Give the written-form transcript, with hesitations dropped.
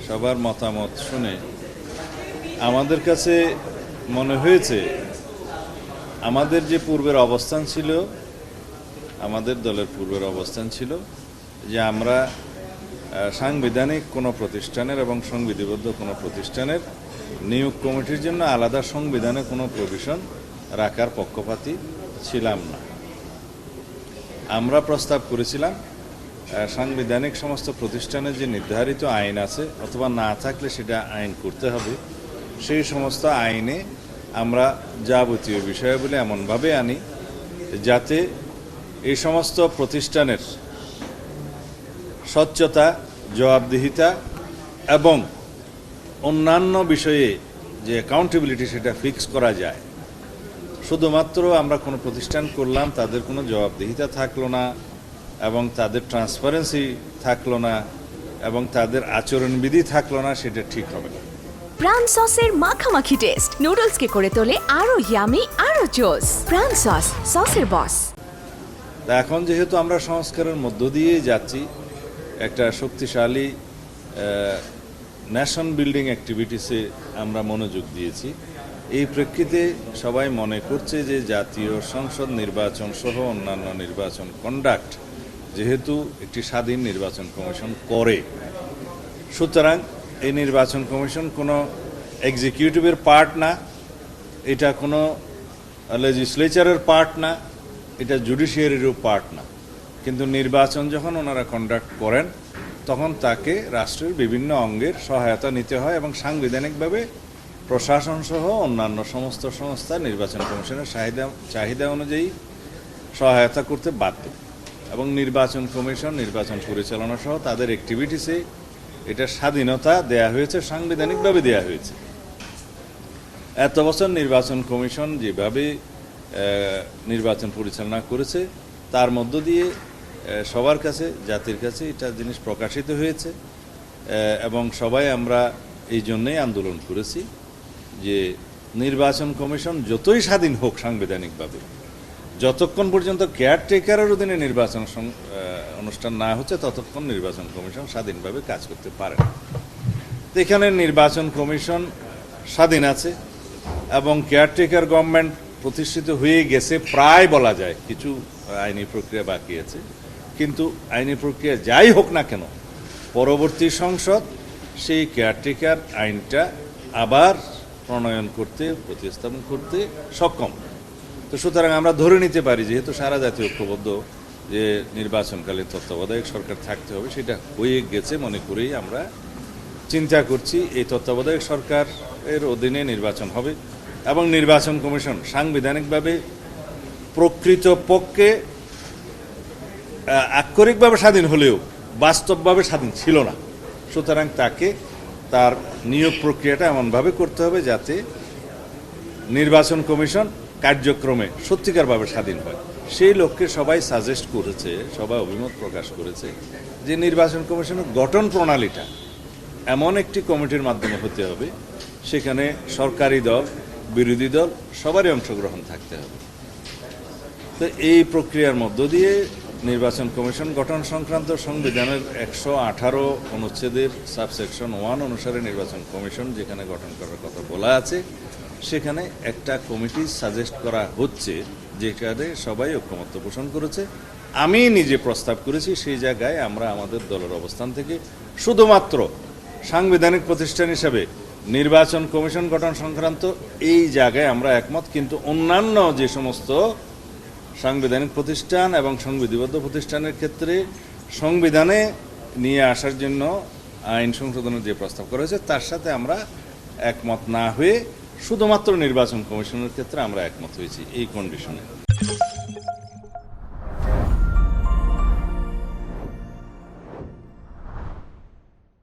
সবার মতামত শুনে আমাদের কাছে মনে হয়েছে আমাদের যে পূর্বের অবস্থান ছিল, আমাদের দলের পূর্বের অবস্থান ছিল যে আমরা সাংবিধানিক কোনো প্রতিষ্ঠানের এবং সংবিধিবদ্ধ কোনো প্রতিষ্ঠানের নিয়োগ কমিটির জন্য আলাদা সংবিধানে কোনো প্রভিশন রাখার পক্ষপাতী ছিলাম না। আমরা প্রস্তাব করেছিলাম সাংবিধানিক সমস্ত প্রতিষ্ঠানের যে নির্ধারিত আইন আছে অথবা না থাকলে সেটা আইন করতে হবে, সেই সমস্ত আইনে আমরা যাবতীয় বিষয়াবলী এমনভাবে আনি যাতে এই সমস্ত প্রতিষ্ঠানের স্বচ্ছতা, জবাবদিহিতা এবং অন্যান্য বিষয়ে যে অ্যাকাউন্টেবিলিটি সেটা ফিক্স করা যায়। শুধুমাত্র আমরা কোনো প্রতিষ্ঠান করলাম, তাদের কোনো জবাবদিহিতা থাকলো না এবং তাদের ট্রান্সপারেন্সি থাকলো না এবং তাদের আচরণবিধি থাকলো না, সেটা ঠিক হবে না। প্রাণ সসের মাখামাখি টেস্ট নুডলসকে করে তোলে আরো ইয়ামি, আরো জোস। প্রাণ সস, সসের বস। এখন যেহেতু আমরা সংস্কারের মধ্য দিয়ে যাচ্ছি, একটা শক্তিশালী ন্যাশন বিল্ডিং অ্যাক্টিভিটিসে আমরা মনোযোগ দিয়েছি। এই প্রেক্ষিতে সবাই মনে করছে যে জাতীয় সংসদ নির্বাচন সহ অন্যান্য নির্বাচন কন্ডাক্ট যেহেতু একটি স্বাধীন নির্বাচন কমিশন করে, সুতরাং এই নির্বাচন কমিশন কোনো এক্সিকিউটিভের পার্ট না, এটা কোনো লেজিসলেচারের পার্ট না, এটা জুডিশিয়ারিরও পার্ট না। কিন্তু নির্বাচন যখন ওনারা কন্ডাক্ট করেন তখন তাকে রাষ্ট্রের বিভিন্ন অঙ্গের সহায়তা নিতে হয় এবং সাংবিধানিকভাবে প্রশাসন সহ অন্যান্য সমস্ত সংস্থা নির্বাচন কমিশনের চাহিদা অনুযায়ী সহায়তা করতে বাধ্য। এবং নির্বাচন কমিশন নির্বাচন পরিচালনা সহ তাদের অ্যাক্টিভিটিসে এটা স্বাধীনতা দেয়া হয়েছে, সাংবিধানিকভাবে দেয়া হয়েছে। এত বছর নির্বাচন কমিশন যেভাবে নির্বাচন পরিচালনা করেছে তার মধ্য দিয়ে সবার কাছে, জাতির কাছে এটা জিনিস প্রকাশিত হয়েছে এবং সবাই আমরা এই জন্যই আন্দোলন করেছি যে নির্বাচন কমিশন যতই স্বাধীন হোক সাংবিধানিকভাবে, যতক্ষণ পর্যন্ত কেয়ারটেকারের অধীনে নির্বাচন অনুষ্ঠান না হচ্ছে ততক্ষণ নির্বাচন কমিশন স্বাধীনভাবে কাজ করতে পারে না। এখানে নির্বাচন কমিশন স্বাধীন আছে এবং কেয়ারটেকার গভর্নমেন্ট প্রতিষ্ঠিত হয়ে গেছে প্রায় বলা যায়, কিছু আইনি প্রক্রিয়া বাকি আছে, কিন্তু আইনি প্রক্রিয়া যাই হোক না কেন পরবর্তী সংসদ সেই কেয়ারটেকার আইনটা আবার প্রণয়ন করতে, প্রতিস্থাপন করতে সক্ষম। তো সুতরাং আমরা ধরে নিতে পারি যেহেতু সারা জাতীয় ঐক্যবদ্ধ যে নির্বাচনকালীন তত্ত্বাবধায়ক সরকার থাকতে হবে, সেটা হয়ে গেছে মনে করেই আমরা চিন্তা করছি এই তত্ত্বাবধায়ক সরকারের অধীনে নির্বাচন হবে এবং নির্বাচন কমিশন সাংবিধানিকভাবে প্রকৃতপক্ষে আক্ষরিকভাবে স্বাধীন হলেও বাস্তবভাবে স্বাধীন ছিল না। সুতরাং তাকে তার নিয়োগ প্রক্রিয়াটা এমনভাবে করতে হবে যাতে নির্বাচন কমিশন কার্যক্রমে সত্যিকারভাবে স্বাধীন হয়। সেই লক্ষ্যে সবাই সাজেস্ট করেছে, সবাই অভিমত প্রকাশ করেছে যে নির্বাচন কমিশনের গঠন প্রণালীটা এমন একটি কমিটির মাধ্যমে হতে হবে সেখানে সরকারি দল, বিরোধী দল সবারই অংশগ্রহণ থাকতে হবে। তো এই প্রক্রিয়ার মধ্য দিয়ে নির্বাচন কমিশন গঠন সংক্রান্ত সংবিধানের 118 অনুচ্ছেদের সাবসেকশন 1 অনুসারে নির্বাচন কমিশন যেখানে গঠন করার কথা বলা আছে সেখানে একটা কমিটি সাজেস্ট করা হচ্ছে, যেখানে সবাই ঐকমত্য পোষণ করেছে। আমি নিজে প্রস্তাব করেছি, সেই জায়গায় আমরা আমাদের দলের অবস্থান থেকে শুধুমাত্র সাংবিধানিক প্রতিষ্ঠান হিসাবে নির্বাচন কমিশন গঠন সংক্রান্ত এই জায়গায় আমরা একমত, কিন্তু অন্যান্য যে সমস্ত সাংবিধানিক প্রতিষ্ঠান এবং সংবিধিবদ্ধ প্রতিষ্ঠানের ক্ষেত্রে সংবিধানে নিয়ে আসার জন্য আইন সংশোধনের যে প্রস্তাব করা হয়েছে তার সাথে আমরা একমত না হয়ে শুধুমাত্র নির্বাচন কমিশনের ক্ষেত্রে আমরা একমত হয়েছি এই কন্ডিশনে।